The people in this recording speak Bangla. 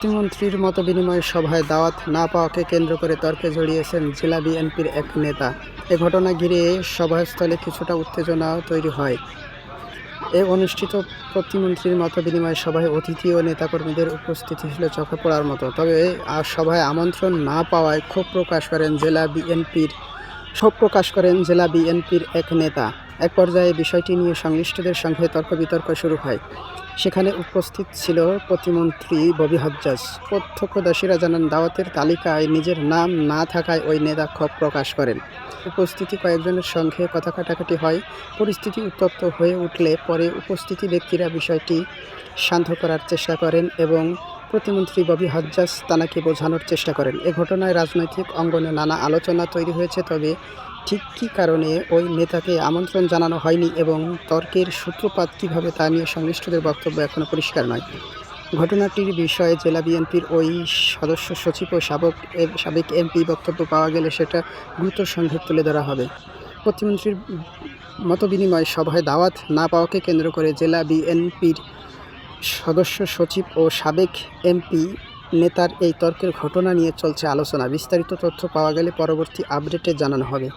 প্রতিমন্ত্রীর মতবিনিময় সভায় দাওয়াত না পাওয়াকে কেন্দ্র করে তর্কে জড়িয়েছেন জেলা বিএনপির এক নেতা। এ ঘটনা ঘিরে সভাস্থলে কিছুটা উত্তেজনা তৈরি হয়। অনুষ্ঠিত প্রতিমন্ত্রীর মতবিনিময় সভায় অতিথি ও নেতাকর্মীদের উপস্থিতি ছিল চোখে পড়ার মতো। তবে সভায় আমন্ত্রণ না পাওয়ায় ক্ষোভ প্রকাশ করেন জেলা বিএনপির এক নেতা। এক পর্যায়ে বিষয়টি নিয়ে সংশ্লিষ্টদের সঙ্গে তর্ক-বিতর্ক শুরু হয়। সেখানে উপস্থিত ছিল প্রতিমন্ত্রী ববি হাজ্জাজ। প্রত্যক্ষদর্শীরা জানান, দাওয়াতের তালিকায় নিজের নাম না থাকায় ওই নেতা ক্ষোভ প্রকাশ করেন। উপস্থিতি কয়েকজনের সঙ্গে কথা কাটাকাটি হয়। পরিস্থিতি উত্তপ্ত হয়ে উঠলে পরে উপস্থিত ব্যক্তিরা বিষয়টি শান্ত করার চেষ্টা করেন এবং প্রতিমন্ত্রী ববি হাজ্জাজ তানাকে বোঝানোর চেষ্টা করেন। এ ঘটনায় রাজনৈতিক অঙ্গনে নানা আলোচনা তৈরি হয়েছে। তবে ঠিক কী কারণে ওই নেতাকে আমন্ত্রণ জানানো হয়নি এবং তর্কের সূত্রপাত কীভাবে তা নিয়ে সংশ্লিষ্টদের বক্তব্য এখনও পরিষ্কার নয়। ঘটনাটির বিষয়ে জেলা বিএনপির ওই সদস্য সচিব ও সাবেক এমপি বক্তব্য পাওয়া গেলে সেটা গুরুত্বের সঙ্গে তুলে ধরা হবে। প্রতিমন্ত্রীর মতবিনিময় সভায় দাওয়াত না পাওয়াকে কেন্দ্র করে জেলা বিএনপির সদস্য সচিব ও সাবেক এমপি নেতার এই তর্কের ঘটনা নিয়ে চলছে আলোচনা। বিস্তারিত তথ্য পাওয়া গেলে পরবর্তী আপডেটে জানানো হবে।